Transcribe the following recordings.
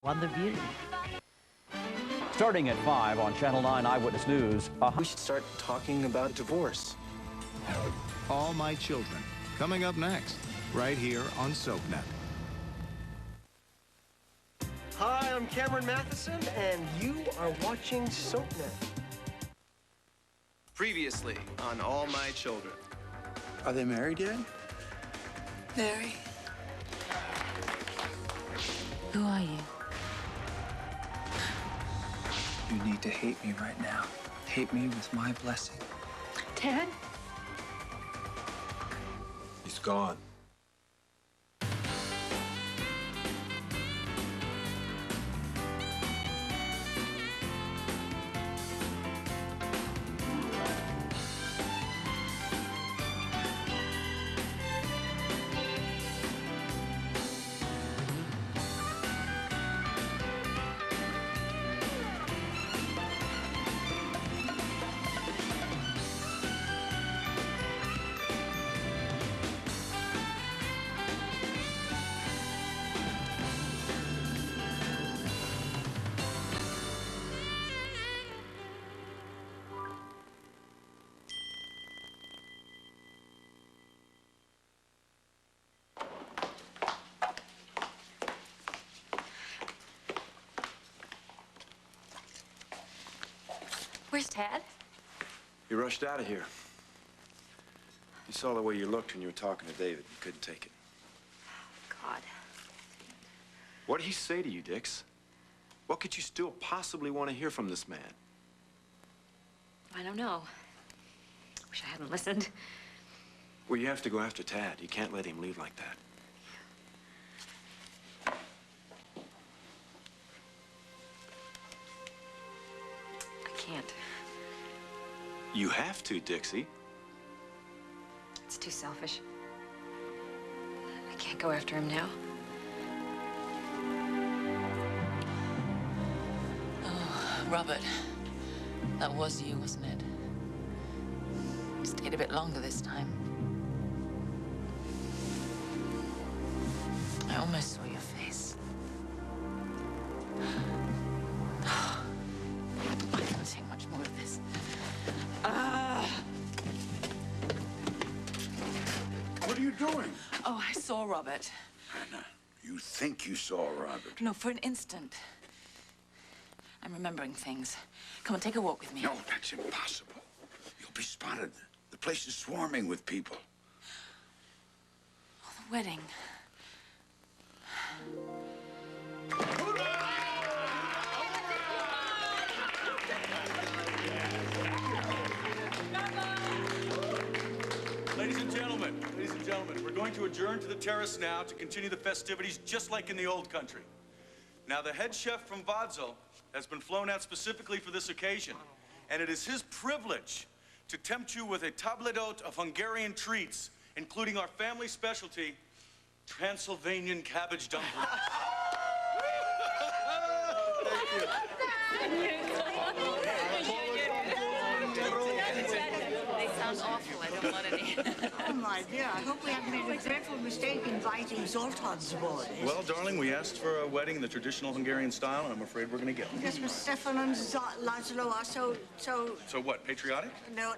on The View. Starting at 5 on Channel 9 Eyewitness News. We should start talking about divorce. All My Children, coming up next, right here on SoapNet. Hi, I'm Cameron Matheson, and you are watching SoapNet. Previously on All My Children. Are they married yet? Mary. Who are you? You need to hate me right now. Hate me with my blessing. Ted? He's gone. Where's Ted? You rushed out of here. You saw the way you looked when you were talking to David. You couldn't take it. God. What did he say to you, Dix? What could you still possibly want to hear from this man? I don't know. Wish I hadn't listened. Well, you have to go after Tad. You can't let him leave like that. I can't. You have to, Dixie. It's too selfish. I can't go after him now. Oh, Robert. That was you, wasn't it? You stayed a bit longer this time. I almost saw your face. I can't take much more of this. What are you doing? Oh, I saw Robert. Hannah, you think you saw Robert? No, for an instant. I'm remembering things. Come on, take a walk with me. No, that's impossible. You'll be spotted. The place is swarming with people. Oh, the wedding. Ladies and gentlemen, we're going to adjourn to the terrace now to continue the festivities just like in the old country. Now, the head chef from Vodzel has been flown out specifically for this occasion, and it is his privilege to tempt you with a table d'hôte of Hungarian treats, including our family specialty, Transylvanian cabbage dumplings. They sound awful. I don't want any. Oh, my dear, I hope we haven't made a dreadful mistake inviting Zoltan's aboard. Well, darling, we asked for a wedding in the traditional Hungarian style, and I'm afraid we're going to get one. Yes, but Stefan and Laszlo are so... So what, patriotic?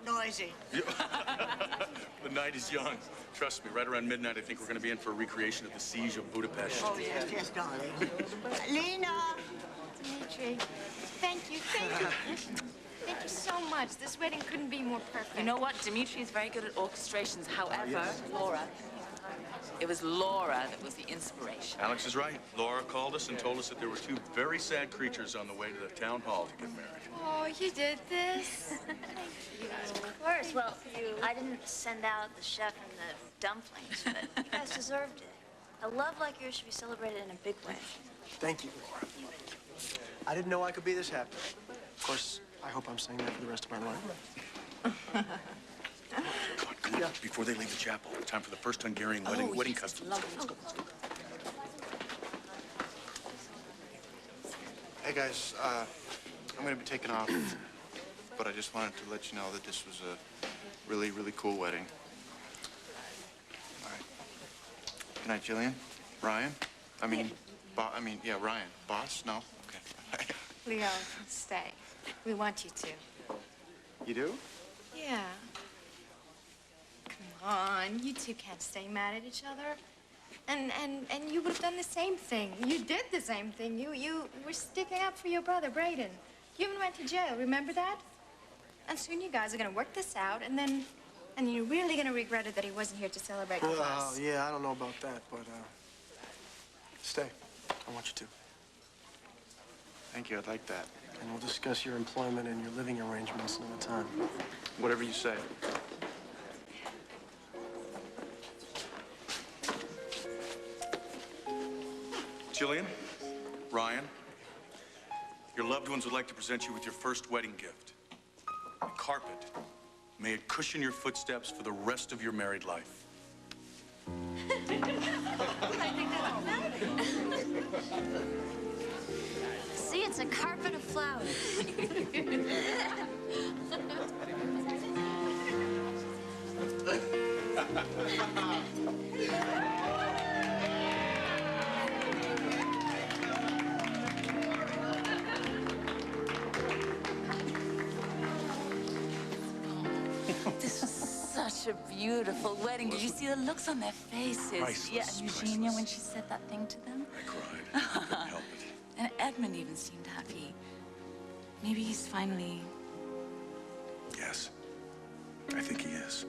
noisy. The night is young. Trust me, right around midnight, I think we're going to be in for a recreation of the siege of Budapest. Oh, yes, darling. Lena! Dimitri, thank you. Thank you so much. This wedding couldn't be more perfect. You know what? Dimitri is very good at orchestrations. However, Laura, it was Laura that was the inspiration. Alex is right. Laura called us and told us that there were two very sad creatures on the way to the town hall to get married. Oh, you did this? Of course. Well, I didn't send out the chef and the dumplings, but you guys deserved it. A love like yours should be celebrated in a big way. Thank you, Laura. I didn't know I could be this happy. Of course, I hope I'm saying that for the rest of my life. Come on, before they leave the chapel. Time for the first Hungarian wedding customs. Let's go. Hey, guys, I'm going to be taking off, but I just wanted to let you know that this was a really, really cool wedding. All right. Good night, Jillian. Ryan. Ryan. Boss? No? Okay. Leo, stay. We want you to. You do? Yeah. Come on, you two can't stay mad at each other. And you would have done the same thing. You did the same thing. You were sticking up for your brother, Braden. You even went to jail, remember that? And soon you guys are gonna work this out, and you're really gonna regret it that he wasn't here to celebrate with us. Well, yeah, I don't know about that, but, stay. I want you to. Thank you. I'd like that. And we'll discuss your employment and your living arrangements another time. Whatever you say. Jillian, Ryan, your loved ones would like to present you with your first wedding gift. A carpet. May it cushion your footsteps for the rest of your married life. See, it's a carpet of flowers. This was such a beautiful wedding. Did you see the looks on their faces? Priceless, Yeah, and Eugenia, when she said that thing to them. I cried. I couldn't help it. And Edmund even seemed happy. Maybe he's finally... Yes. I think he is.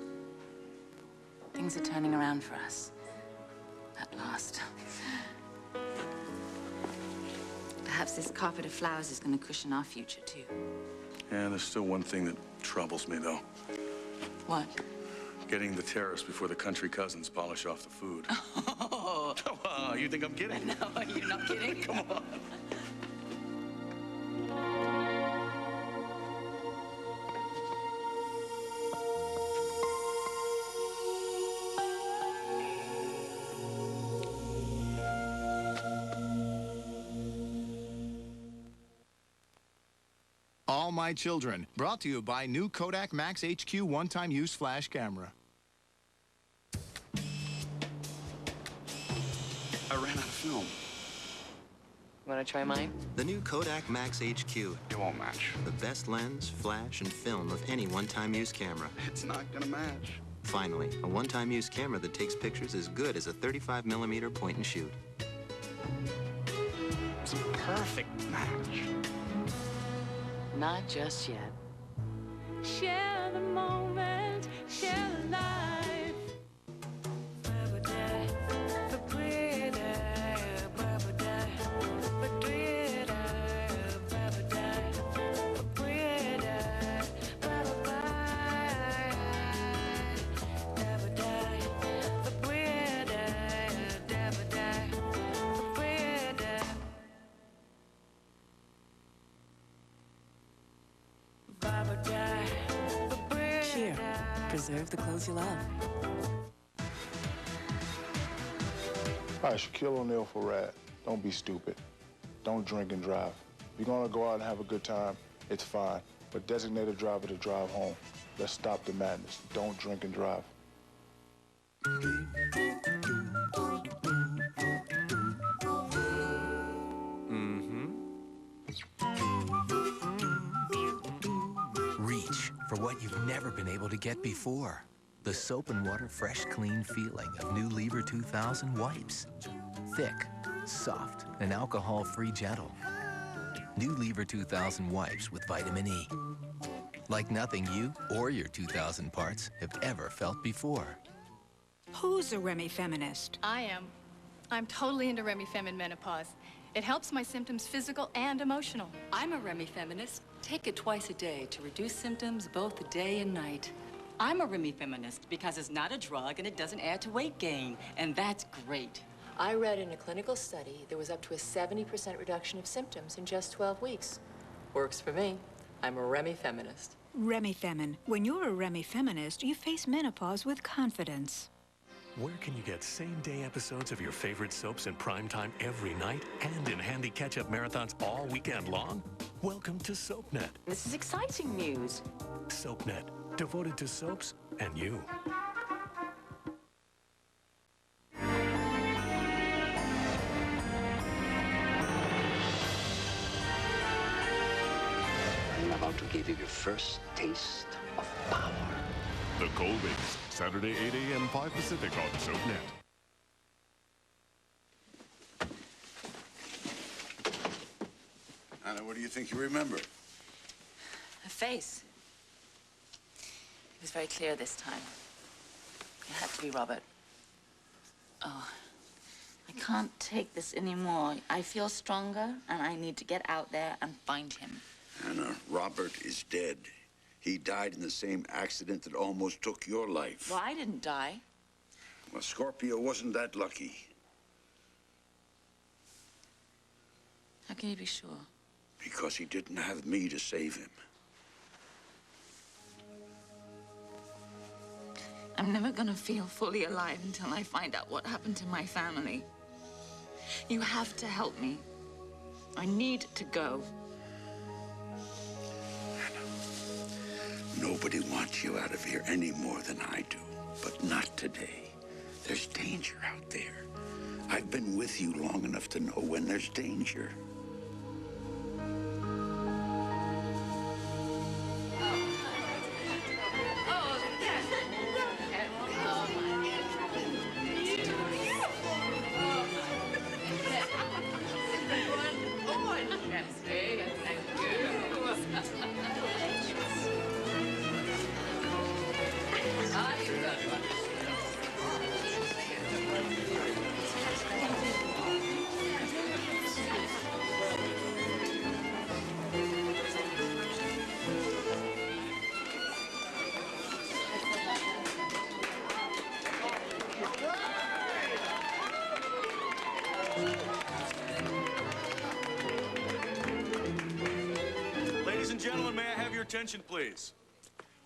Things are turning around for us. At last. Perhaps this carpet of flowers is going to cushion our future, too. Yeah, there's still one thing that troubles me, though. What? Getting the terrace before the country cousins polish off the food. Oh. You think I'm kidding? No, you're not kidding. Come on. All My Children, brought to you by new Kodak Max HQ one-time use flash camera. I ran out of film. Want to try mine? The new Kodak Max HQ. It won't match. The best lens, flash, and film of any one-time use camera. It's not gonna match. Finally, a one-time use camera that takes pictures as good as a 35mm point and shoot. It's a perfect match. Not just yet. Share the moment, share the life. Cheer. Preserve the clothes you love. Hi, Shaquille O'Neal for Rad. Don't be stupid. Don't drink and drive. If you're gonna go out and have a good time, it's fine. But designate a driver to drive home. Let's stop the madness. Don't drink and drive. Reach for what you've never been able to get before. The soap and water fresh, clean feeling of new Lever 2000 wipes. Thick, soft, and alcohol-free gentle. New Lever 2000 wipes with vitamin E. Like nothing you or your 2000 parts have ever felt before. Who's a Remy feminist? I am. I'm totally into Remy Fem in menopause. It helps my symptoms physical and emotional. I'm a Remy feminist. Take it twice a day to reduce symptoms both day and night. I'm a Remy feminist because it's not a drug and it doesn't add to weight gain, and that's great. I read in a clinical study there was up to a 70% reduction of symptoms in just 12 weeks. Works for me. I'm a Remy feminist. Remy Femin. When you're a Remy feminist, you face menopause with confidence. Where can you get same-day episodes of your favorite soaps in prime time every night and in handy catch-up marathons all weekend long? Welcome to SoapNet. This is exciting news. SoapNet, devoted to soaps and you. about to give you your first taste of power. The Colbys, Saturday 8 a.m. 5 Pacific on SoapNet. Anna, what do you think you remember? Her face. It was very clear this time. It had to be Robert. Oh, I can't take this anymore. I feel stronger, and I need to get out there and find him. Anna, Robert is dead. He died in the same accident that almost took your life. Well, I didn't die. Well, Scorpio wasn't that lucky. How can you be sure? Because he didn't have me to save him. I'm never gonna feel fully alive until I find out what happened to my family. You have to help me. I need to go. Nobody wants you out of here any more than I do. But not today. There's danger out there. I've been with you long enough to know when there's danger. Ladies and gentlemen, may I have your attention, please?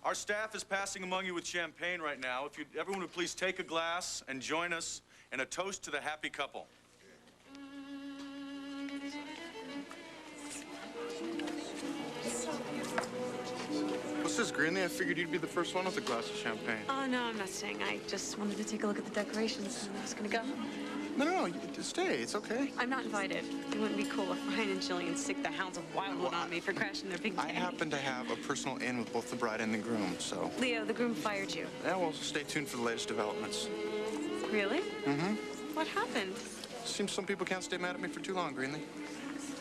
Our staff is passing among you with champagne right now. If everyone would please take a glass and join us in a toast to the happy couple. What's this, Greenlee? I figured you'd be the first one with a glass of champagne. Oh, no, I'm not staying. I just wanted to take a look at the decorations. I was gonna go. No, you stay. It's okay. I'm not invited. It wouldn't be cool if Ryan and Jillian sick the hounds of Wildwood on me for crashing their big day. I happen to have a personal in with both the bride and the groom, so... Leo, the groom fired you. Yeah, well, stay tuned for the latest developments. Really? Mm-hmm. What happened? Seems some people can't stay mad at me for too long, Greenlee.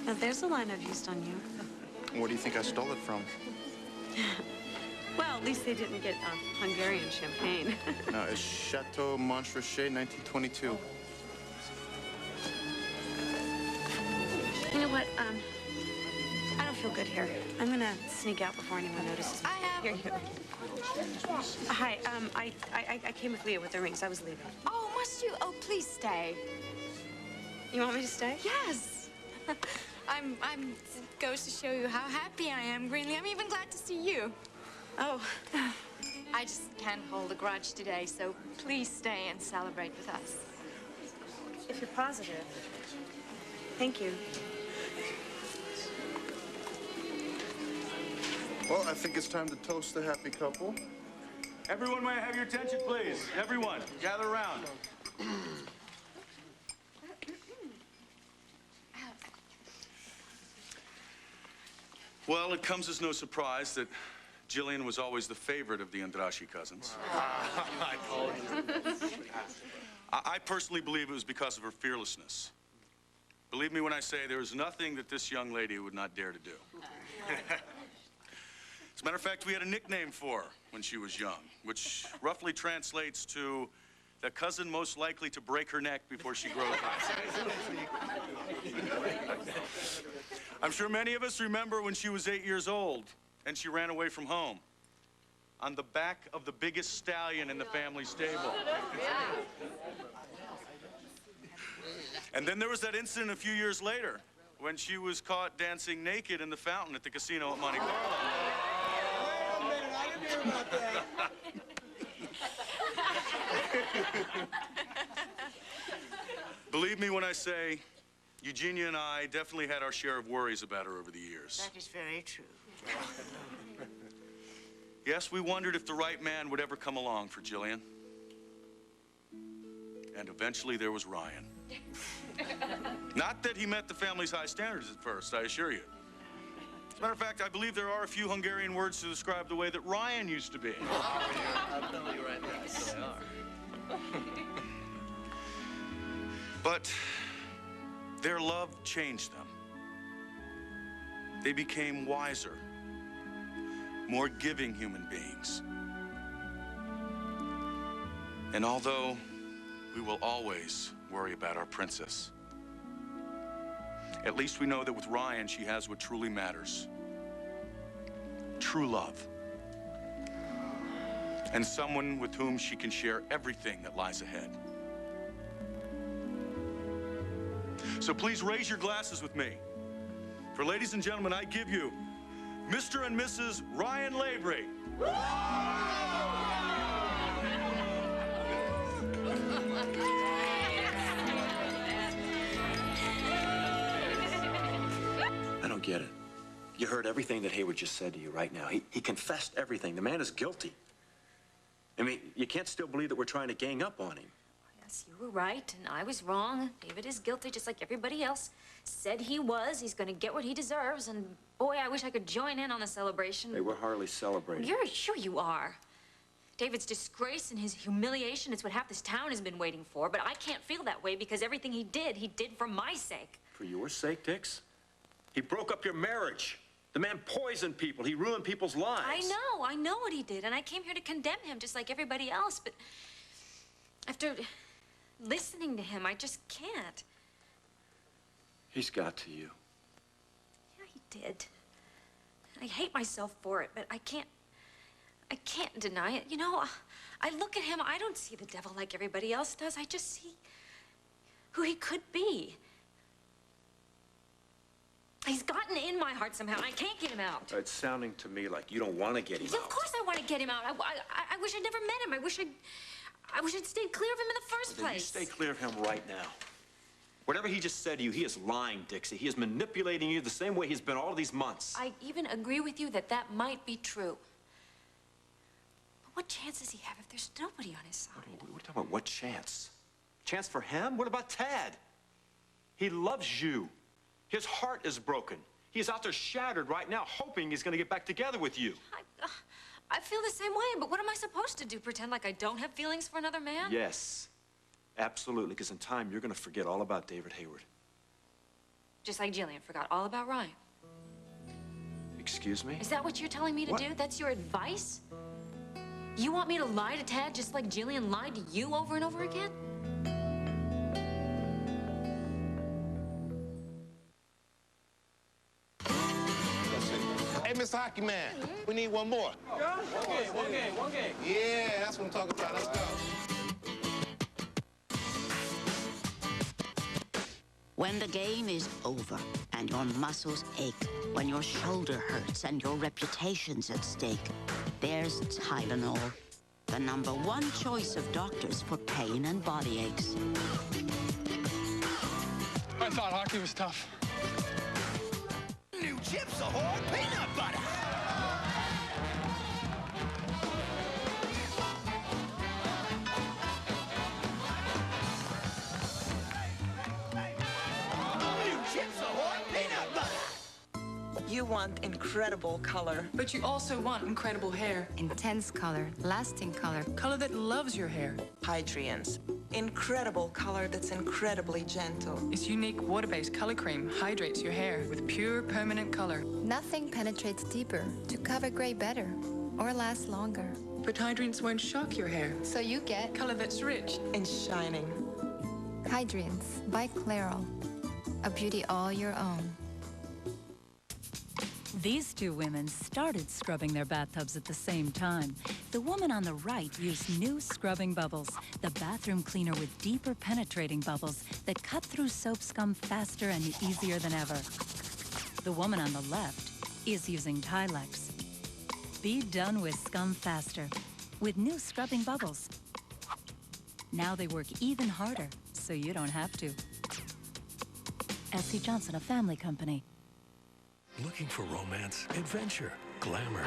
Now, there's a line I've used on you. Where do you think I stole it from? Well, at least they didn't get Hungarian champagne. No, it's Chateau Montrachet, 1922. You know what? I don't feel good here. I'm gonna sneak out before anyone notices. I have. Here. Hi. I came with Leo with the rings. I was leaving. Oh, must you? Oh, please stay. You want me to stay? Yes. I'm goes to show you how happy I am, Greenlee. I'm even glad to see you. Oh. I just can't hold a grudge today, so please stay and celebrate with us. If you're positive. Thank you. Well, I think it's time to toast the happy couple. Everyone, may I have your attention, please? Everyone, gather around. Well, it comes as no surprise that Jillian was always the favorite of the Andraschi cousins. I told you. I personally believe it was because of her fearlessness. Believe me when I say there is nothing that this young lady would not dare to do. As a matter of fact, we had a nickname for her when she was young, which roughly translates to the cousin most likely to break her neck before she grows up. I'm sure many of us remember when she was 8 years old and she ran away from home on the back of the biggest stallion in the family stable. And then there was that incident a few years later when she was caught dancing naked in the fountain at the casino at Monte Carlo. Wait a minute, I didn't hear about that. Believe me when I say, Eugenia and I definitely had our share of worries about her over the years. That is very true. Yes, we wondered if the right man would ever come along for Jillian. And eventually there was Ryan. Not that he met the family's high standards at first, I assure you. As a matter of fact, I believe there are a few Hungarian words to describe the way that Ryan used to be. I'll tell you right now, so they are. But their love changed them. They became wiser, more giving human beings. And although we will always worry about our princess, at least we know that with Ryan, she has what truly matters. True love. And someone with whom she can share everything that lies ahead. So please raise your glasses with me. For ladies and gentlemen, I give you Mr. and Mrs. Ryan Lavery. I don't get it. You heard everything that Hayward just said to you right now. He confessed everything. The man is guilty. I mean, you can't still believe that we're trying to gang up on him. Yes, you were right, and I was wrong. David is guilty, just like everybody else said he was. He's gonna get what he deserves, and boy, I wish I could join in on the celebration. Hey, we're hardly celebrating. You're sure you are. David's disgrace and his humiliation is what half this town has been waiting for, but I can't feel that way because everything he did for my sake. For your sake, Dix? He broke up your marriage. The man poisoned people. He ruined people's lives. I know what he did, and I came here to condemn him just like everybody else, but after listening to him, I just can't. He's got to you. Yeah, he did. I hate myself for it, but I can't deny it. You know, I look at him, I don't see the devil like everybody else does. I just see who he could be. He's gotten in my heart somehow, and I can't get him out. It's sounding to me like you don't want to get him Yeah, out. of course I want to get him out. I wish I'd never met him. I wish I'd stayed clear of him in the first Then you place. stay clear of him right now. Whatever he just said to you, he is lying, Dixie. He is manipulating you the same way he's been all these months. I even agree with you that that might be true. But what chance does he have if there's nobody on his side? What are you talking about? What chance? Chance for him? What about Tad? He loves you. His heart is broken. He's out there shattered right now, hoping he's going to get back together with you. I feel the same way, but what am I supposed to do? Pretend like I don't have feelings for another man? Yes, absolutely, because in time, you're going to forget all about David Hayward. Just like Jillian forgot all about Ryan. Excuse me? Is that what you're telling me to do? That's your advice? You want me to lie to Tad just like Jillian lied to you over and over again? Hey, Mr. Hockey Man, we need one more. Yeah? One game. Yeah, that's what I'm talking about. Let's go. When the game is over and your muscles ache, when your shoulder hurts and your reputation's at stake, there's Tylenol, the #1 choice of doctors for pain and body aches. I thought hockey was tough. New Chips Ahoy peanut butter. New Chips Ahoy peanut butter. You want incredible color. But you also want incredible hair. Intense color, lasting color. Color that loves your hair. Hydrians. Incredible color that's incredibly gentle. Its unique water-based color cream hydrates your hair with pure, permanent color. Nothing penetrates deeper to cover gray better or last longer. But Hydrians won't shock your hair. So you get color that's rich and shining. Hydrians by Clairol. A beauty all your own. These two women started scrubbing their bathtubs at the same time. The woman on the right used new scrubbing bubbles, the bathroom cleaner with deeper penetrating bubbles that cut through soap scum faster and easier than ever. The woman on the left is using Tilex. Be done with scum faster with new scrubbing bubbles. Now they work even harder, so you don't have to. S.C. Johnson, a family company. Looking for romance, adventure, glamour,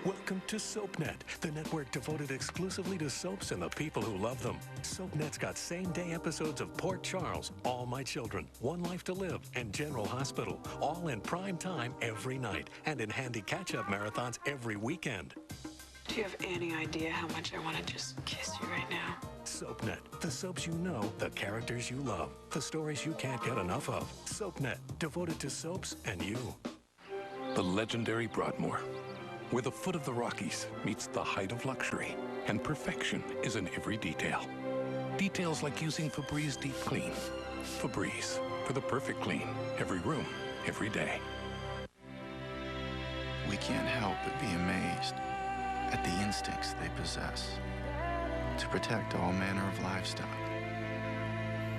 Welcome to SoapNet, the network devoted exclusively to soaps and the people who love them. SoapNet's got same-day episodes of Port Charles, All My Children, One Life to Live, and General Hospital, all in prime time every night, and in handy catch-up marathons every weekend. Do you have any idea how much I want to just kiss you right now? SoapNet, the soaps you know, the characters you love, the stories you can't get enough of. SoapNet, devoted to soaps and you. The legendary Broadmoor, where the foot of the Rockies meets the height of luxury, and perfection is in every detail. Details like using Febreze Deep Clean. Febreze, for the perfect clean, every room, every day. We can't help but be amazed at the instincts they possess to protect all manner of livestock,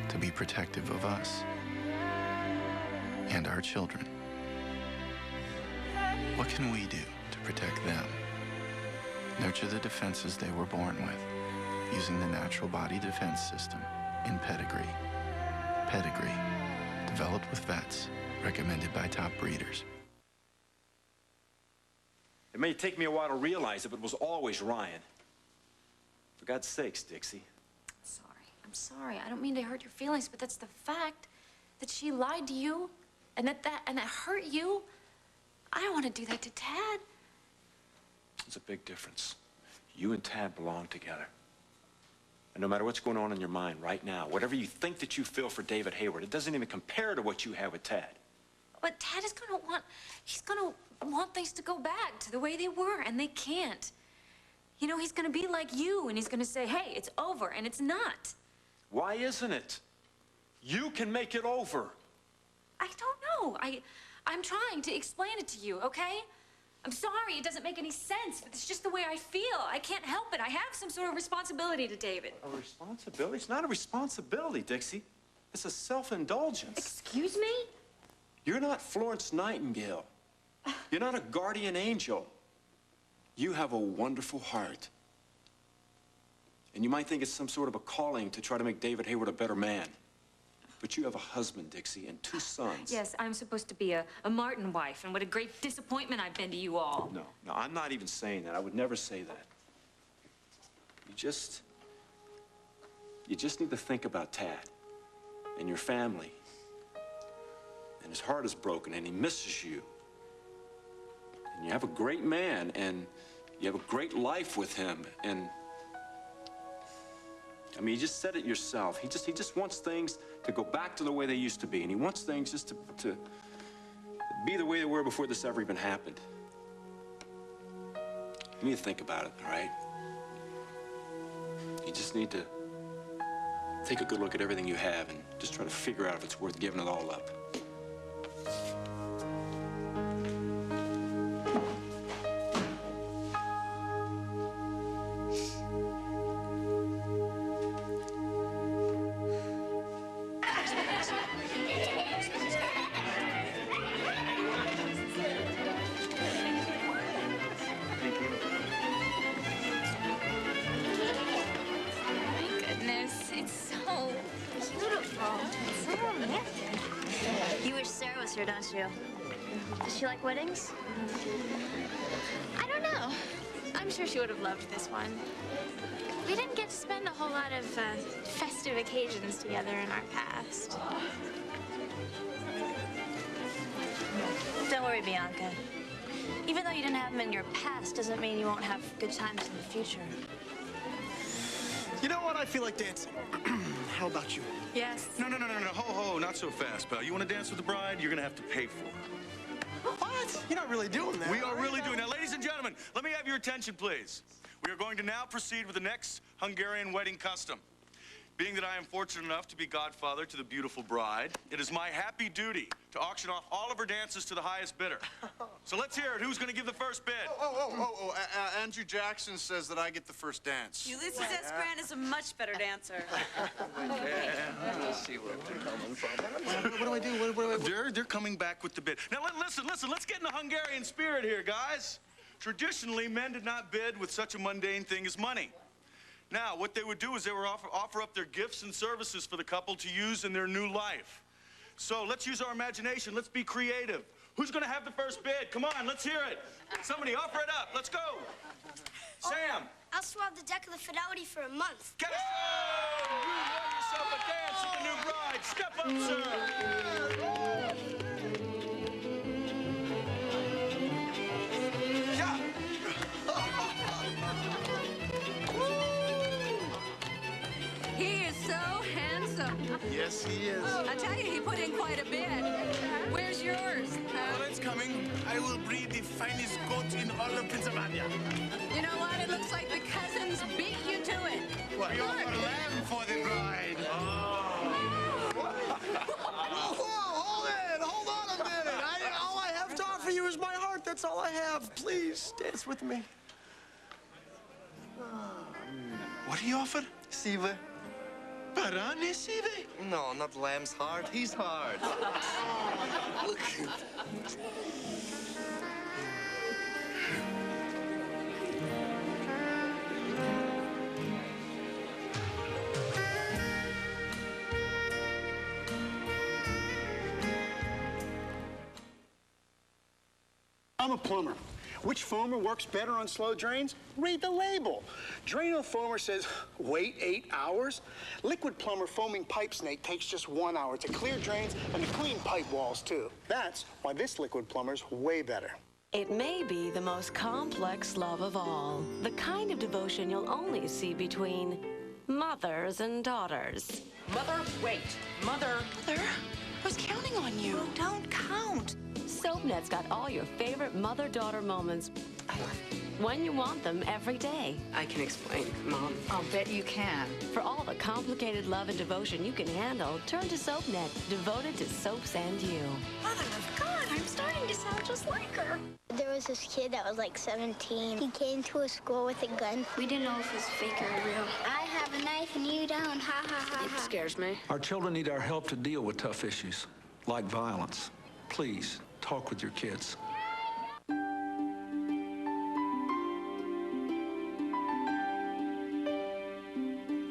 to be protective of us and our children. What can we do to protect them? Nurture the defenses they were born with, using the natural body defense system in Pedigree. Pedigree, developed with vets, recommended by top breeders. It may take me a while to realize it, but it was always Ryan. For God's sakes, Dixie. I'm sorry. I don't mean to hurt your feelings, but that's the fact that she lied to you and that hurt you. I don't want to do that to Tad. There's a big difference. You and Tad belong together. And no matter what's going on in your mind right now, whatever you think that you feel for David Hayward, it doesn't even compare to what you have with Tad. But Tad is he's gonna want things to go back to the way they were, and they can't. You know, he's gonna be like you, and he's gonna say, hey, it's over, and it's not. Why isn't it? You can make it over. I don't know. I'm trying to explain it to you, okay? I'm sorry, it doesn't make any sense, but it's just the way I feel. I can't help it. I have some sort of responsibility to David. A responsibility? It's not a responsibility, Dixie. It's a self-indulgence. Excuse me? You're not Florence Nightingale. You're not a guardian angel. You have a wonderful heart. And you might think it's some sort of a calling to try to make David Hayward a better man. But you have a husband, Dixie, and 2 sons. Yes, I'm supposed to be a Martin wife, and what a great disappointment I've been to you all. No, I'm not even saying that. I would never say that. You just need to think about Tad and your family. And his heart is broken, and he misses you. And you have a great man, and you have a great life with him, and I mean, you just said it yourself. He just wants things to go back to the way they used to be, and he wants things just to be the way they were before this ever even happened. You need to think about it, all right? You just need to take a good look at everything you have and just try to figure out if it's worth giving it all up. Here, don't you? Does she like weddings? I don't know. I'm sure she would have loved this one. We didn't get to spend a whole lot of festive occasions together in our past. Don't worry, Bianca. Even though you didn't have them in your past doesn't mean you won't have good times in the future. You know what? I feel like dancing. How about you? Yes. No. Ho, not so fast, pal. You want to dance with the bride? You're going to have to pay for it. What? You're not really doing that. We are really doing that. Ladies and gentlemen, let me have your attention, please. We are going to now proceed with the next Hungarian wedding custom. Being that I am fortunate enough to be godfather to the beautiful bride, it is my happy duty to auction off all of her dances to the highest bidder. So let's hear it. Who's going to give the first bid? Andrew Jackson says that I get the first dance. Ulysses S. Grant is a much better dancer. Let's see where they're coming from. What do I do? What do I do? They're coming back with the bid. Now, listen. Let's get in the Hungarian spirit here, guys. Traditionally, men did not bid with such a mundane thing as money. Now, what they would do is they would offer up their gifts and services for the couple to use in their new life. So let's use our imagination. Let's be creative. Who's gonna have the first bid? Come on, let's hear it. Somebody offer it up. Let's go. Sam. I'll swab the deck of the Fidelity for a month. Get it! You won yourself a dance with the new bride. Step up, sir. Yeah. He is so handsome. Yes, he is. I tell you, he put in quite a bit. Where's yours? Well, it's coming. I will breed the finest goat in all of Pennsylvania. You know what? It looks like the cousins beat you to it. What? You're a lamb for the bride. Hold on a minute. All I have to offer you is my heart. That's all I have. Please, dance with me. What he offered? Siva. Parane, Siva? No, not lamb's heart. He's hard. Look. I'm a plumber. Which foamer works better on slow drains? Read the label. Drano Foamer says, wait 8 hours. Liquid Plumber Foaming Pipe Snake takes just 1 hour to clear drains and to clean pipe walls, too. That's why this Liquid Plumber's way better. It may be the most complex love of all. The kind of devotion you'll only see between mothers and daughters. Mother, wait. Mother. Mother, I was counting on you. Oh, don't count. SoapNet's got all your favorite mother-daughter moments when you want them every day. I can explain, Mom. I'll bet you can. For all the complicated love and devotion you can handle, turn to SoapNet, devoted to soaps and you. Mother of God, I'm starting to sound just like her. There was this kid that was like 17. He came to a school with a gun. We didn't know if it was fake or real. I have a knife and you don't. Ha ha ha ha. It scares me. Our children need our help to deal with tough issues, like violence. Please, talk with your kids.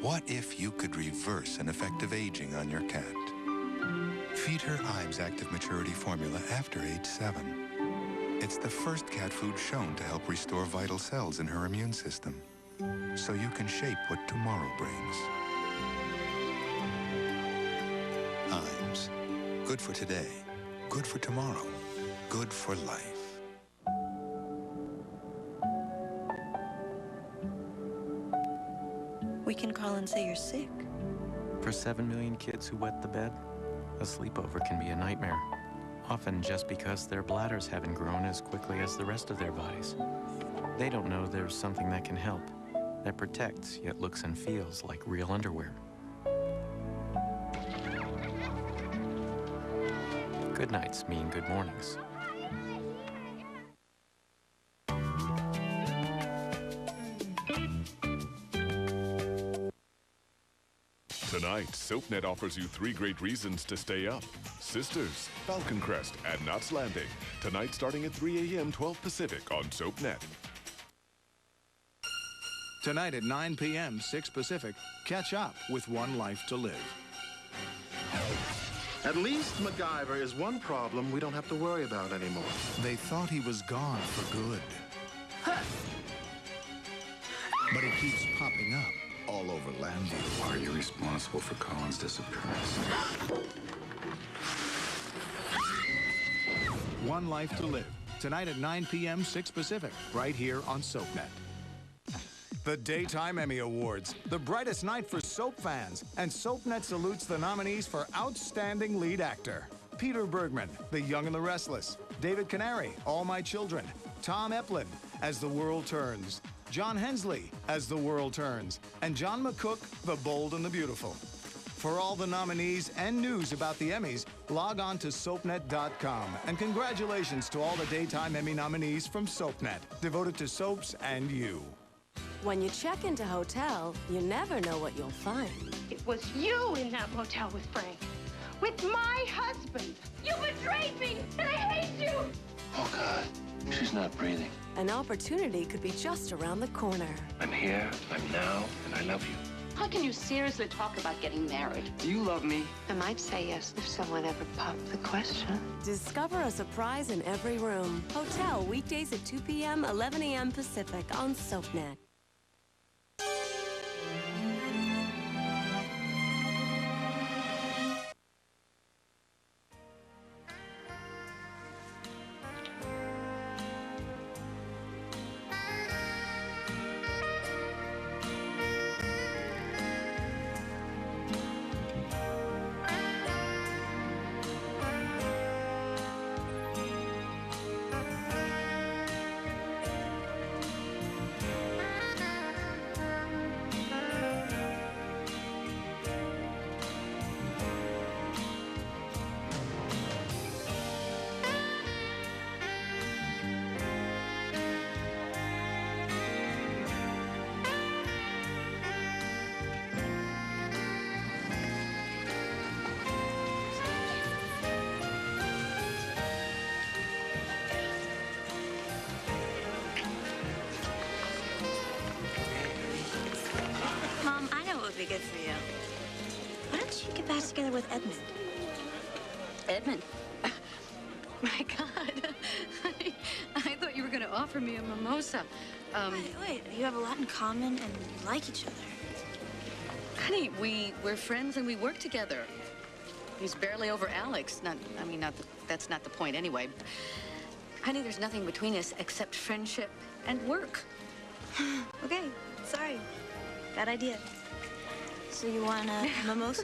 What if you could reverse ineffective aging on your cat? Feed her Ives Active Maturity Formula after age 7. It's the first cat food shown to help restore vital cells in her immune system, so you can shape what tomorrow brings. Ives. Good for today, good for tomorrow, good for life. We can call and say you're sick. For 7 million kids who wet the bed, a sleepover can be a nightmare. Often just because their bladders haven't grown as quickly as the rest of their bodies. They don't know there's something that can help, that protects yet looks and feels like real underwear. Good nights mean good mornings. Tonight, SoapNet offers you 3 great reasons to stay up. Sisters, Falcon Crest, and Knots Landing. Tonight starting at 3 a.m., 12 Pacific on SoapNet. Tonight at 9 p.m., 6 Pacific, catch up with One Life to Live. At least MacGyver is one problem we don't have to worry about anymore. They thought he was gone for good. But it keeps popping up all over Landview. Are you responsible for Colin's disappearance? One Life to Live. Tonight at 9 p.m., 6 Pacific, right here on SoapNet. The Daytime Emmy Awards, the brightest night for soap fans, and SoapNet salutes the nominees for Outstanding Lead Actor. Peter Bergman, The Young and the Restless. David Canary, All My Children. Tom Eplin, As the World Turns. John Hensley, As the World Turns. And John McCook, The Bold and the Beautiful. For all the nominees and news about the Emmys, log on to SoapNet.com. And congratulations to all the Daytime Emmy nominees from SoapNet, devoted to soaps and you. When you check into a hotel, you never know what you'll find. It was you in that motel with Frank. With my husband. You betrayed me, and I hate you! Oh, God. She's not breathing. An opportunity could be just around the corner. I'm here, I'm now, and I love you. How can you seriously talk about getting married? Do you love me? I might say yes if someone ever popped the question. Discover a surprise in every room. Hotel, weekdays at 2 p.m., 11 a.m. Pacific on SoapNet. Mom, I know what would be good for you. Why don't you get back together with Edmund? Edmund? My God. I thought you were going to offer me a mimosa. Wait, you have a lot in common and you like each other. Honey, we're friends and we work together. He's barely over Alex. That's not the point anyway. Honey, there's nothing between us except friendship and work. Okay, sorry. Bad idea. So you want a mimosa?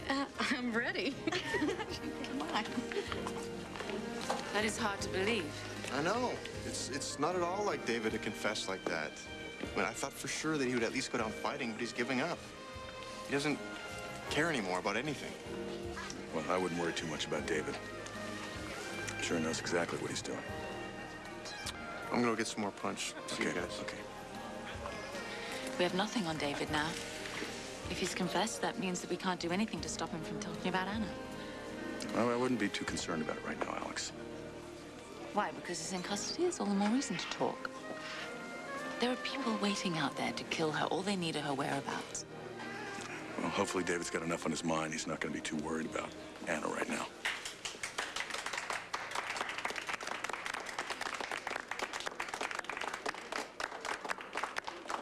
I'm ready. Come on. That is hard to believe. I know. It's not at all like David to confess like that. I mean, I thought for sure that he would at least go down fighting, but he's giving up. He doesn't care anymore about anything. Well, I wouldn't worry too much about David. I'm sure he knows exactly what he's doing. I'm gonna go get some more punch. See you guys. Okay. We have nothing on David now. If he's confessed, that means that we can't do anything to stop him from talking about Anna. Well, I wouldn't be too concerned about it right now, Alex. Why? Because he's in custody? It's all the more reason to talk. There are people waiting out there to kill her. All they need are her whereabouts. Well, hopefully David's got enough on his mind. He's not going to be too worried about Anna right now.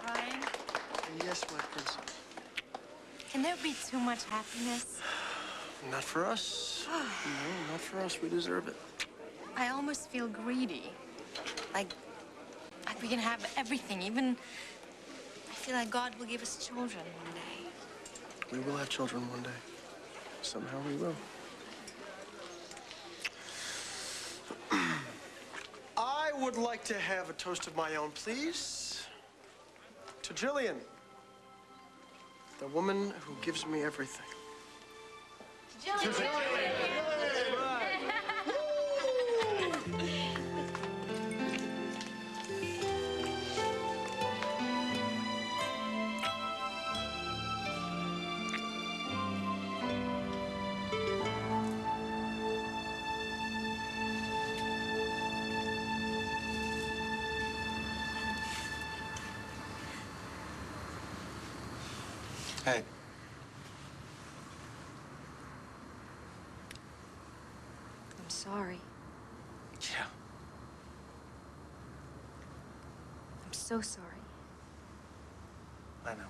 Ryan, Yes, my princess. can there be too much happiness? Not for us. No, not for us. We deserve it. I almost feel greedy. Like we can have everything. Even I feel like God will give us children one day. We will have children one day. Somehow we will. I would like to have a toast of my own, please. To Jillian, the woman who gives me everything. Hey. I'm sorry. Yeah. I'm so sorry. I know.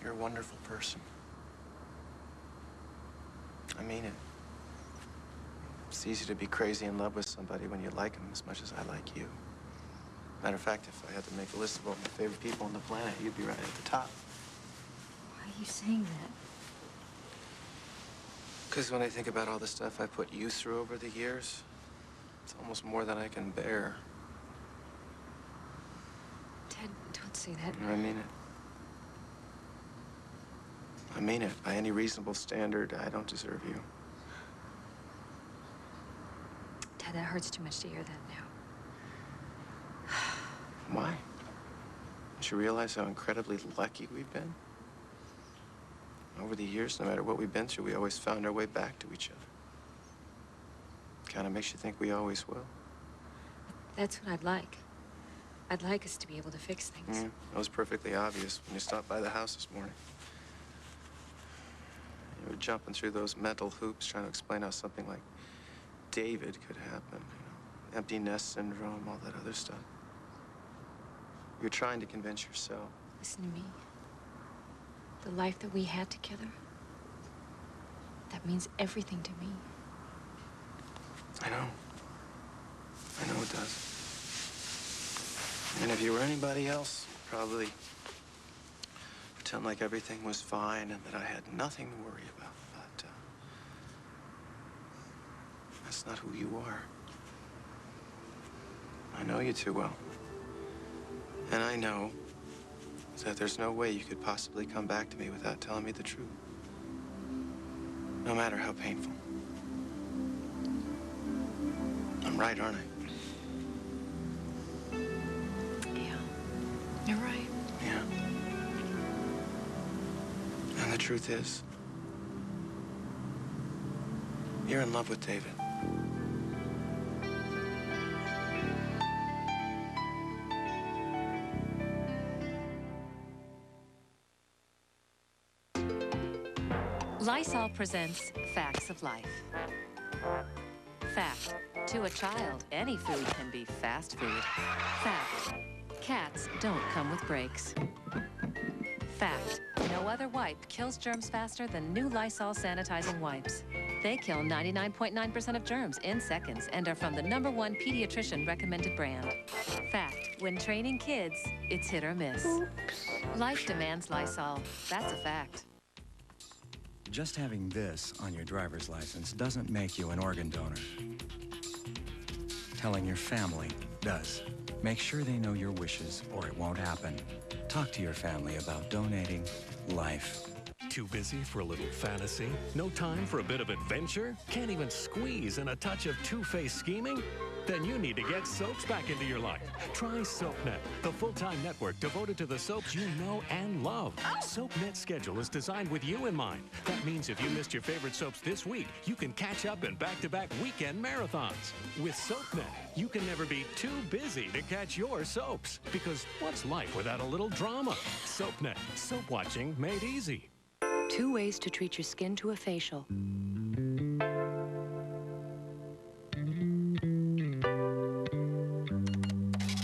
You're a wonderful person. I mean it. It's easy to be crazy in love with somebody when you like them as much as I like you. Matter of fact, if I had to make a list of all my favorite people on the planet, you'd be right at the top. Why are you saying that? Because when I think about all the stuff I put you through over the years, it's almost more than I can bear. Ted, don't say that. I mean it. I mean it. By any reasonable standard, I don't deserve you. Ted, that hurts too much to hear that now. Why? Don't you realize how incredibly lucky we've been? Over the years, no matter what we've been through, we always found our way back to each other. Kind of makes you think we always will. That's what I'd like. I'd like us to be able to fix things. Yeah, that was perfectly obvious when you stopped by the house this morning. You were jumping through those mental hoops trying to explain how something like David could happen. You know, empty nest syndrome, all that other stuff. You're trying to convince yourself. Listen to me. The life that we had together, that means everything to me. I know. I know it does. And if you were anybody else, you'd probably pretend like everything was fine and that I had nothing to worry about. But that's not who you are. I know you too well. And I know that there's no way you could possibly come back to me without telling me the truth. No matter how painful. I'm right, aren't I? You're right. Yeah. And the truth is, you're in love with David. Lysol presents Facts of Life. Fact: to a child, any food can be fast food. Fact: cats don't come with brakes. Fact: no other wipe kills germs faster than new Lysol sanitizing wipes. They kill 99.9% of germs in seconds and are from the #1 pediatrician recommended brand. Fact: when training kids, it's hit or miss. Life demands Lysol. That's a fact. Just having this on your driver's license doesn't make you an organ donor. Telling your family does. Make sure they know your wishes or it won't happen. Talk to your family about donating life. Too busy for a little fantasy? No time for a bit of adventure? Can't even squeeze in a touch of two-faced scheming? Then you need to get soaps back into your life. Try SoapNet, the full-time network devoted to the soaps you know and love. SoapNet's schedule is designed with you in mind. That means if you missed your favorite soaps this week, you can catch up in back-to-back weekend marathons. With SoapNet, you can never be too busy to catch your soaps. Because what's life without a little drama? SoapNet, soap watching made easy. 2 ways to treat your skin to a facial.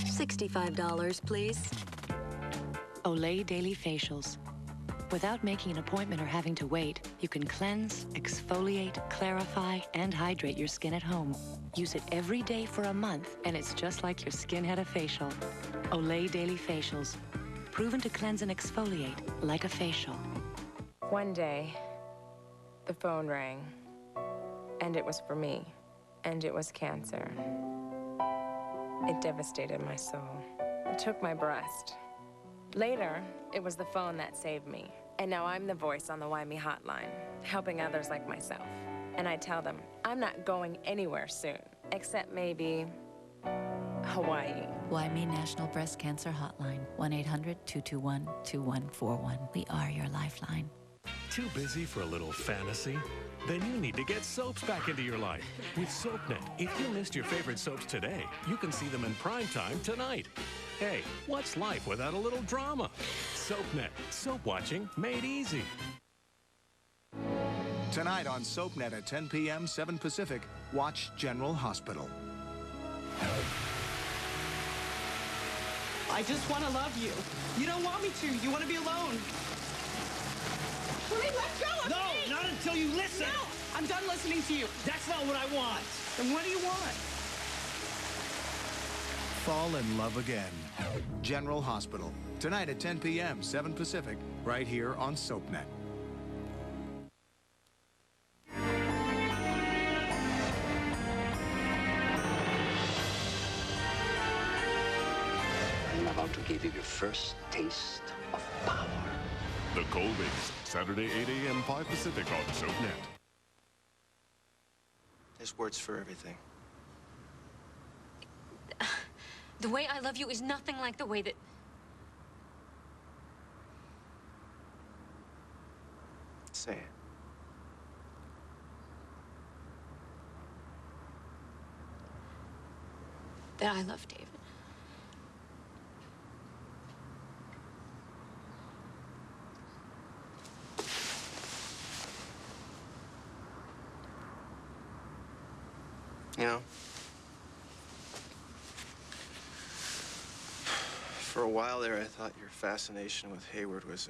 $65, please. Olay Daily Facials. Without making an appointment or having to wait, you can cleanse, exfoliate, clarify, and hydrate your skin at home. Use it every day for a month, and it's just like your skin had a facial. Olay Daily Facials. Proven to cleanse and exfoliate like a facial. One day, the phone rang, and it was for me, and it was cancer. It devastated my soul. It took my breast. Later, it was the phone that saved me. And now I'm the voice on the Why Me hotline, helping others like myself. And I tell them, I'm not going anywhere soon, except maybe Hawaii. Why Me National Breast Cancer Hotline, 1-800-221-2141. We are your lifeline. Too busy for a little fantasy? Then you need to get soaps back into your life. With SoapNet, if you missed your favorite soaps today, you can see them in prime time tonight. Hey, what's life without a little drama? SoapNet, soap watching made easy. Tonight on SoapNet at 10 p.m., 7 Pacific, watch General Hospital. I just want to love you. You don't want me to. You want to be alone. Please let go of me! No, not until you listen! No, I'm done listening to you. That's not what I want. Then what do you want? Fall in love again. General Hospital. Tonight at 10 p.m., 7 Pacific, right here on SoapNet. I'm about to give you your first taste of power. The Colbys, Saturday 8 a.m. 5 Pacific on SoapNet. There's words for everything. The way I love you is nothing like the way that... Say it. that I love David. You know, for a while there, I thought your fascination with Hayward was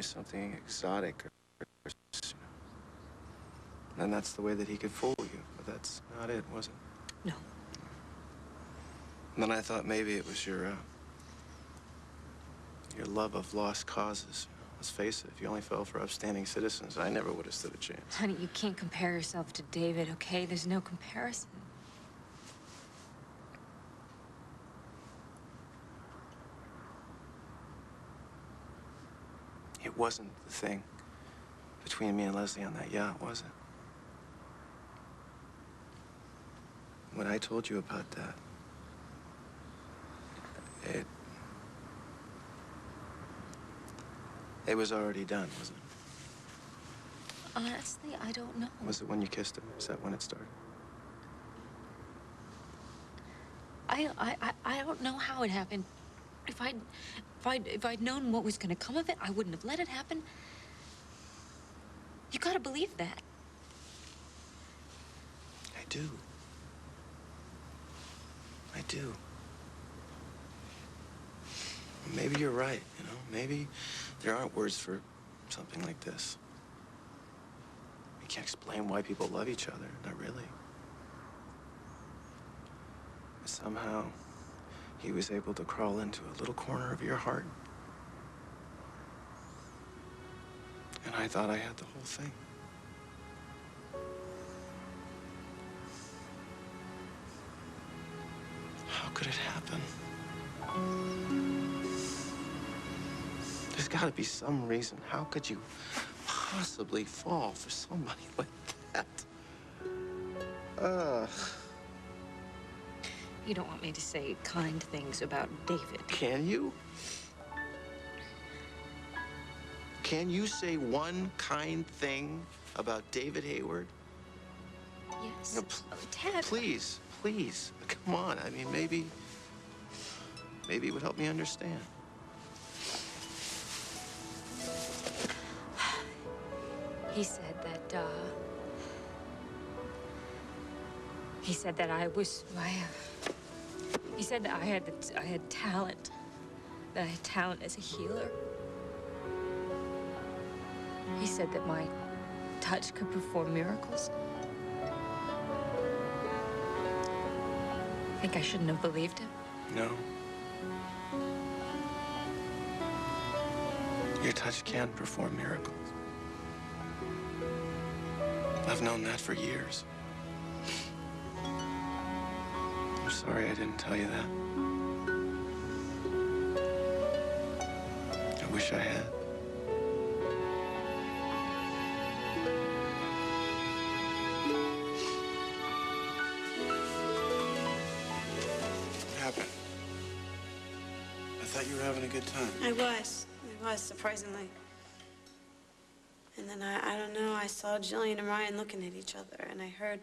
something exotic, and that's the way that he could fool you. But that's not it, was it? No. And then I thought maybe it was your love of lost causes. Let's face it, if you only fell for upstanding citizens, I never would have stood a chance. Honey, you can't compare yourself to David, okay? There's no comparison. It wasn't the thing between me and Leslie on that yacht, was it? When I told you about that, it was already done, wasn't it? Honestly, I don't know. Was it when you kissed him? Is that when it started? I don't know how it happened. If I'd known what was gonna come of it, I wouldn't have let it happen. You gotta believe that. I do. I do. Maybe you're right, you know? Maybe there aren't words for something like this. You can't explain why people love each other, not really. But somehow, he was able to crawl into a little corner of your heart. And I thought I had the whole thing. How could it happen? There's got to be some reason. How could you possibly fall for somebody like that? You don't want me to say kind things about David. Can you? Can you say one kind thing about David Hayward? Yes. No, Ted. Please, please, come on. I mean, maybe it would help me understand. He said that he said that I had talent. That I had talent as a healer. He said that my touch could perform miracles. I think I shouldn't have believed him. No. Your touch can perform miracles. I've known that for years. I'm sorry I didn't tell you that. I wish I had. What happened? I thought you were having a good time. I was, surprisingly. And then I don't know, I saw Jillian and Ryan looking at each other, and I heard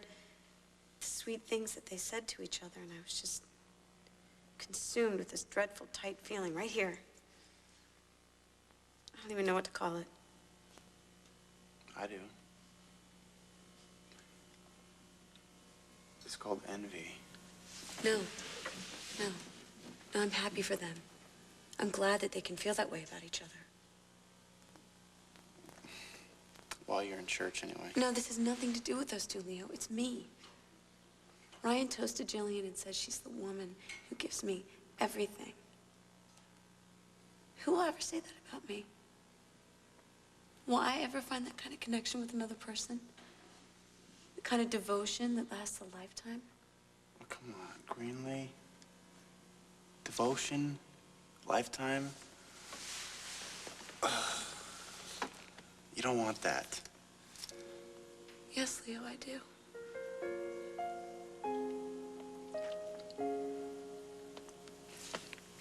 the sweet things that they said to each other, and I was just consumed with this dreadful, tight feeling right here. I don't even know what to call it. I do. It's called envy. No, I'm happy for them. I'm glad that they can feel that way about each other. While you're in church, anyway. No, this has nothing to do with those two, Leo. It's me. Ryan toasted Jillian and says she's the woman who gives me everything. Who will ever say that about me? Will I ever find that kind of connection with another person? The kind of devotion that lasts a lifetime? Oh, come on, Greenlee. Devotion, lifetime. You don't want that. Yes, Leo, I do.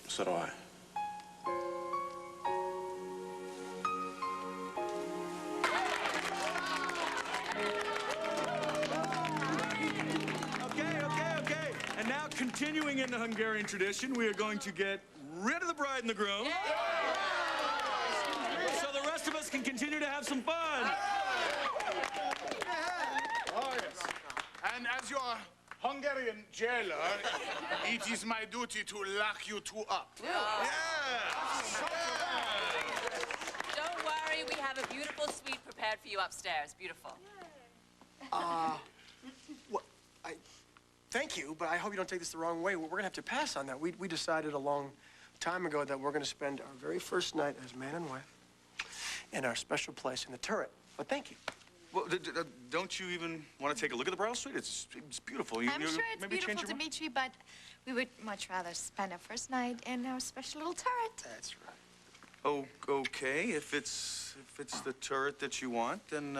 So do I. continuing in the Hungarian tradition, we are going to get rid of the bride and the groom. So the rest of us can continue to have some fun. Oh, yes. And as your Hungarian jailer, it is my duty to lock you two up. Don't worry, we have a beautiful suite prepared for you upstairs. Beautiful. Thank you, but I hope you don't take this the wrong way. We're gonna have to pass on that. We decided a long time ago that we're gonna spend our very first night as man and wife in our special place in the turret. But thank you. Well, don't you even want to take a look at the bridal suite? It's beautiful. I'm sure it's maybe beautiful, change your mind? Dimitri, but we would much rather spend our first night in our special little turret. That's right. Oh, okay. If it's the turret that you want, then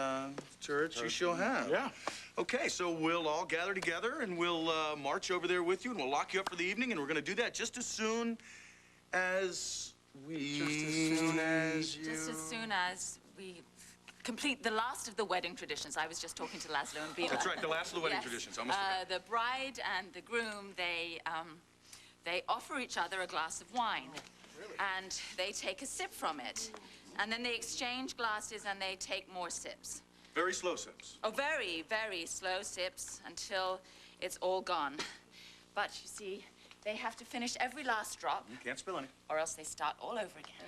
turret you shall have. Yeah. Okay, so we'll all gather together and we'll march over there with you and we'll lock you up for the evening, and we're going to do that just as soon as we... Just as soon as we complete the last of the wedding traditions. I was just talking to Laszlo and Bela. That's right, the last of the wedding Yes. traditions. I almost forgot. The bride and the groom, they offer each other a glass of wine. And they take a sip from it. And then they exchange glasses and they take more sips. Very slow sips. Oh, very, very slow sips until it's all gone. But you see, they have to finish every last drop. You can't spill any. Or else they start all over again.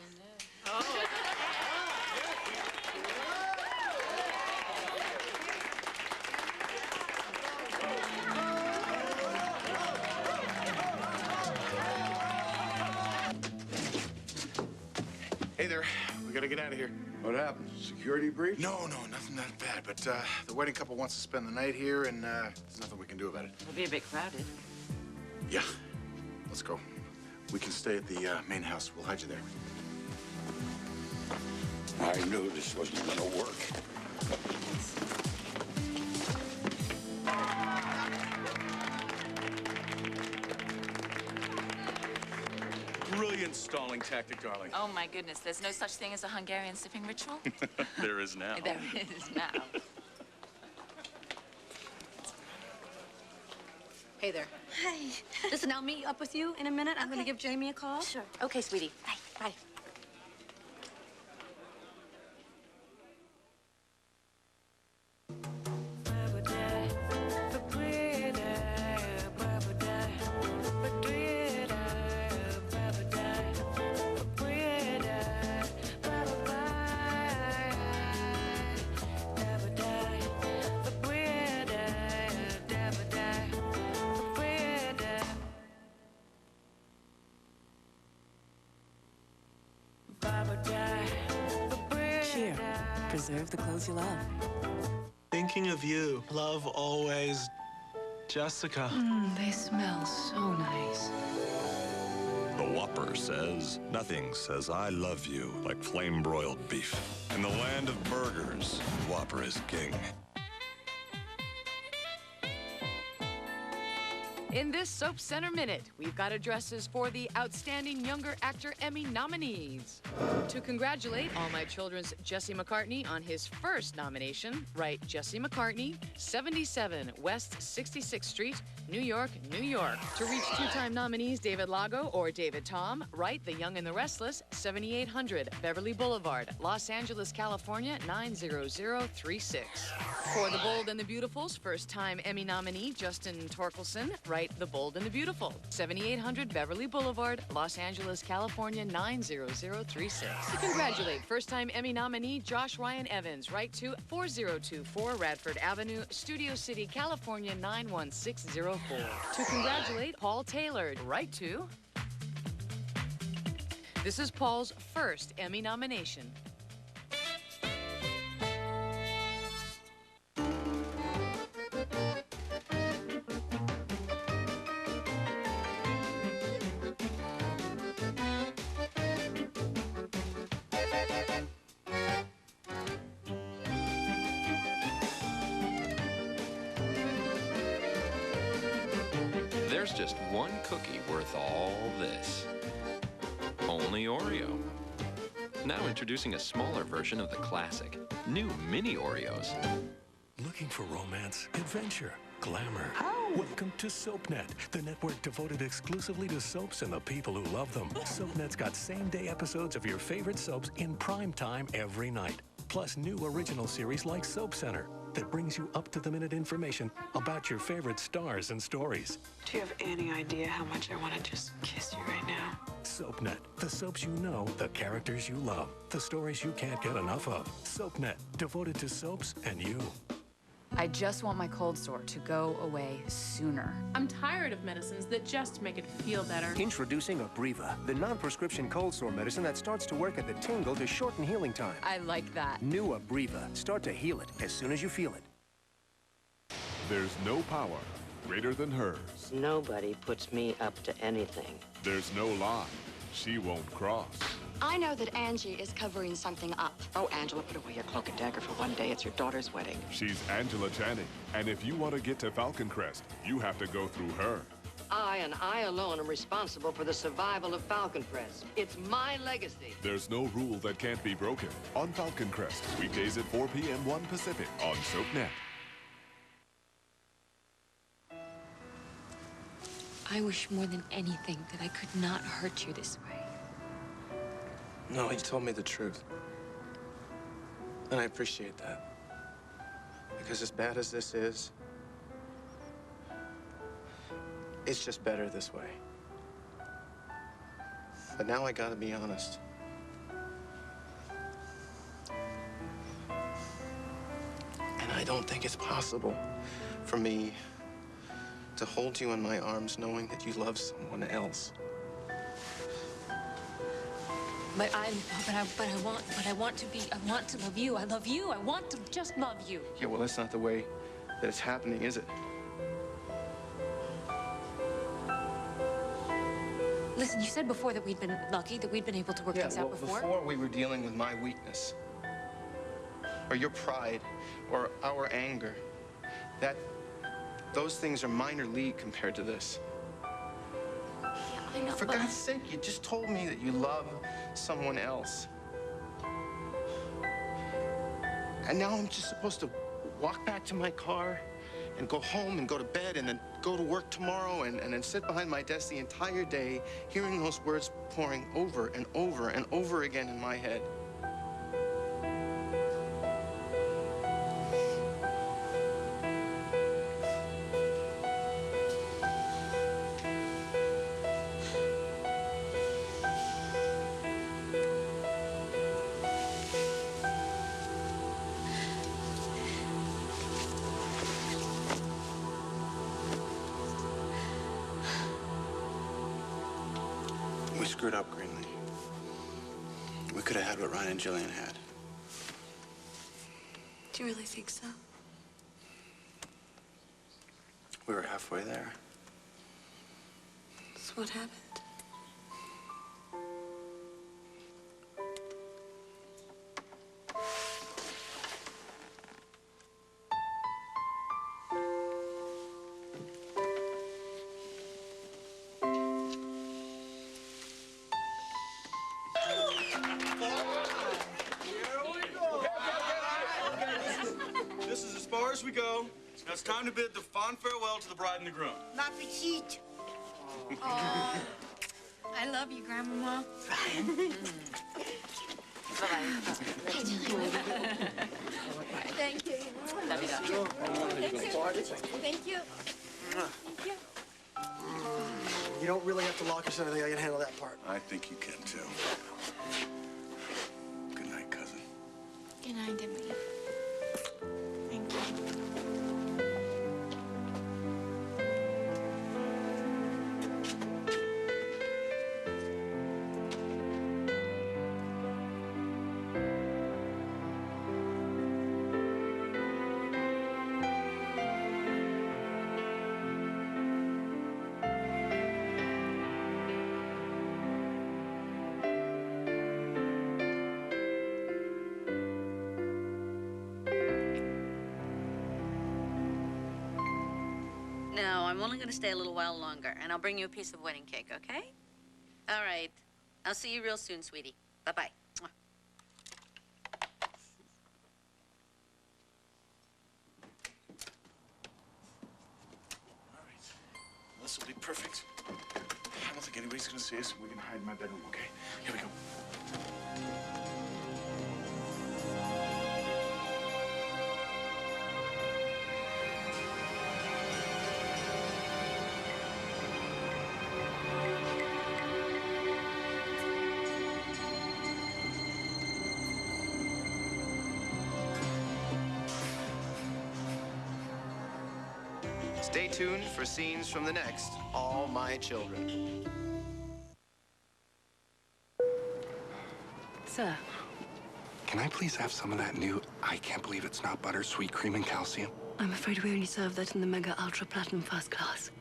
Hey there. We gotta get out of here. What happened? Security breach? No, nothing that bad. But the wedding couple wants to spend the night here, and there's nothing we can do about it. It'll be a bit crowded. Yeah. Let's go. We can stay at the main house. We'll hide you there. I knew this wasn't gonna work. Brilliant stalling tactic, darling. Oh, my goodness. There's no such thing as a Hungarian sipping ritual? There is now. There is now. Hey there. Hi. Listen, I'll meet up with you in a minute. I'm going to give Jamie a call. Sure. Okay, sweetie. Bye. Bye. Cheer. Preserve the clothes you love. Thinking of you. Love always. Jessica. They smell so nice. The Whopper says, nothing says I love you like flame-broiled beef. In the land of burgers, Whopper is king. In this Soap Center Minute, we've got addresses for the Outstanding Younger Actor Emmy nominees. To congratulate All My Children's Jesse McCartney on his first nomination, write Jesse McCartney, 77 West 66th Street, New York, New York. To reach two-time nominees David Lago or David Tom, write The Young and the Restless, 7800 Beverly Boulevard, Los Angeles, California, 90036. For The Bold and the Beautiful's first-time Emmy nominee Justin Torkelson, write The Bold and the Beautiful, 7800 Beverly Boulevard, Los Angeles, California, 90036. To congratulate first-time Emmy nominee Josh Ryan Evans, write to 4024 Radford Avenue, Studio City, California, 91604. To congratulate Paul Taylor, write to... This is Paul's first Emmy nomination. There's just one cookie worth all this. Only Oreo. Now introducing a smaller version of the classic. New mini Oreos. Looking for romance, adventure, glamour. Welcome to SoapNet, the network devoted exclusively to soaps and the people who love them. SoapNet's got same-day episodes of your favorite soaps in prime time every night. Plus new original series like Soap Center that brings you up-to-the-minute information about your favorite stars and stories. Do you have any idea how much I want to just kiss you right now? SoapNet, the soaps you know, the characters you love, the stories you can't get enough of. SoapNet, devoted to soaps and you. I just want my cold sore to go away sooner. I'm tired of medicines that just make it feel better. Introducing Abreva, the non-prescription cold sore medicine that starts to work at the tingle to shorten healing time. I like that. New Abreva. Start to heal it as soon as you feel it. There's no power greater than hers. Nobody puts me up to anything. There's no lie she won't cross. I know that Angie is covering something up. Oh, Angela, put away your cloak and dagger for one day. It's your daughter's wedding. She's Angela Channing, and if you want to get to Falcon Crest, you have to go through her. I and I alone am responsible for the survival of Falcon Crest. It's my legacy. There's no rule that can't be broken on Falcon Crest, weekdays at 4 p.m. 1 Pacific on SoapNet. I wish more than anything that I could not hurt you this way. No, you told me the truth. And I appreciate that. Because as bad as this is, it's just better this way. But now I gotta be honest. And I don't think it's possible for me to hold you in my arms knowing that you love someone else. But I want to love you. I love you. I want to just love you. Yeah, well, that's not the way that it's happening, is it? Listen, you said before that we'd been lucky, that we'd been able to work things out before. Before we were dealing with my weakness, or your pride, or our anger. Those things are minor league compared to this. Yeah, I know, For God's sake, you just told me that you love someone else. And now I'm just supposed to walk back to my car and go home and go to bed and then go to work tomorrow and then sit behind my desk the entire day hearing those words pouring over and over and over again in my head. We screwed up, Greenlee. We could have had what Ryan and Jillian had. Do you really think so? We were halfway there. So what happened? This is as far as we go. Now it's time to bid the fond farewell to the bride and the groom. Ma petite. Oh, I love you, Grandmama. Thank you. Thank you. Thank you. Thank you. You don't really have to lock us in. I think I can handle that part. I think you can, too. Good night, cousin. Good night, Emily. Thank you. No, I'm only going to stay a little while longer, and I'll bring you a piece of wedding cake, okay? All right. I'll see you real soon, sweetie. Bye-bye. Mwah. This will be perfect. I don't think anybody's gonna see us, and we can hide in my bedroom, okay? Here we go. Stay tuned for scenes from the next All My Children. Sir. Can I please have some of that new, I can't believe it's not butter, sweet cream and calcium? I'm afraid we only serve that in the Mega Ultra Platinum First Class.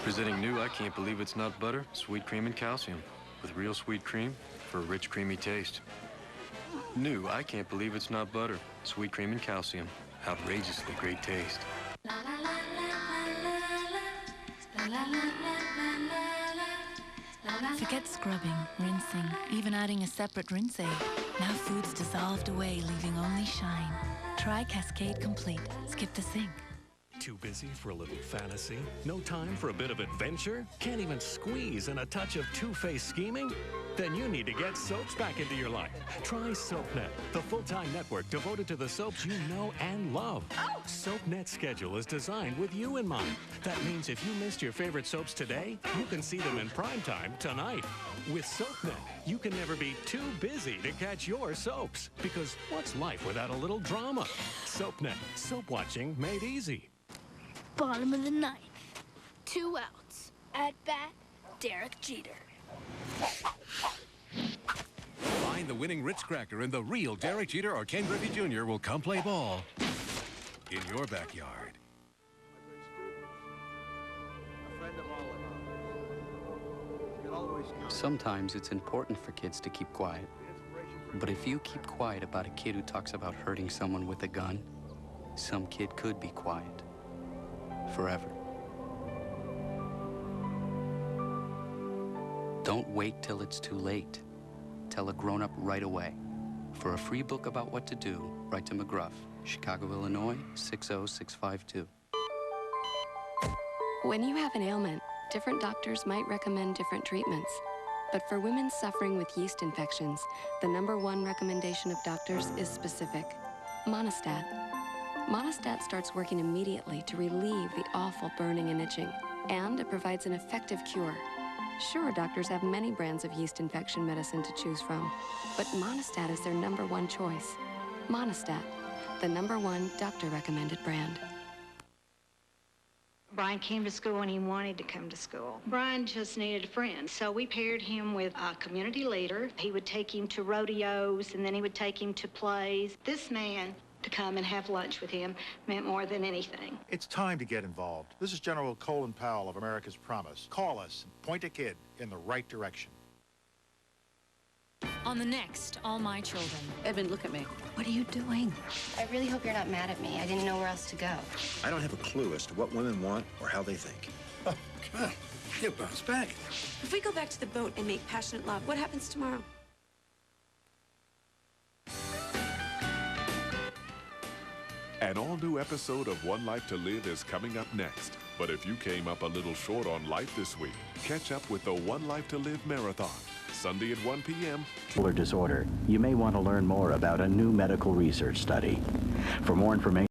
Presenting new I Can't Believe It's Not Butter, Sweet Cream and Calcium. With real sweet cream for a rich, creamy taste. New I Can't Believe It's Not Butter, Sweet Cream and Calcium. Outrageously great taste. Forget scrubbing, rinsing, even adding a separate rinse aid. Now food's dissolved away, leaving only shine. Try Cascade Complete. Skip the sink. Too busy for a little fantasy? No time for a bit of adventure? Can't even squeeze and a touch of two-faced scheming? Then you need to get soaps back into your life. Try SoapNet, the full-time network devoted to the soaps you know and love. Oh! SoapNet's schedule is designed with you in mind. That means if you missed your favorite soaps today, you can see them in prime time tonight. With SoapNet, you can never be too busy to catch your soaps. Because what's life without a little drama? SoapNet, soap watching made easy. Bottom of the ninth. 2 outs. At bat, Derek Jeter. Find the winning Ritz Cracker and the real Derek Jeter or Ken Griffey Jr. will come play ball in your backyard. Sometimes it's important for kids to keep quiet. But if you keep quiet about a kid who talks about hurting someone with a gun, some kid could be quiet. Forever. Don't wait till it's too late. Tell a grown-up right away. For a free book about what to do, write to McGruff, Chicago, Illinois, 60652. When you have an ailment, different doctors might recommend different treatments. But for women suffering with yeast infections, the #1 recommendation of doctors is specific: Monistat. Monistat starts working immediately to relieve the awful burning and itching, and it provides an effective cure. Sure, doctors have many brands of yeast infection medicine to choose from, but Monistat is their #1 choice. Monistat, the #1 doctor-recommended brand. Brian came to school and he wanted to come to school. Brian just needed a friend, so we paired him with a community leader. He would take him to rodeos, and then he would take him to plays. This man, to come and have lunch with him, meant more than anything. It's time to get involved. This is General Colin Powell of America's Promise. Call us and point a kid in the right direction. On the next All My Children. Edmund, look at me. What are you doing? I really hope you're not mad at me. I didn't know where else to go. I don't have a clue as to what women want or how they think. Oh, come on. You bounce back. If we go back to the boat and make passionate love, what happens tomorrow? An all-new episode of One Life to Live is coming up next. But if you came up a little short on life this week, catch up with the One Life to Live Marathon, Sunday at 1 p.m. Disorder, you may want to learn more about a new medical research study. For more information,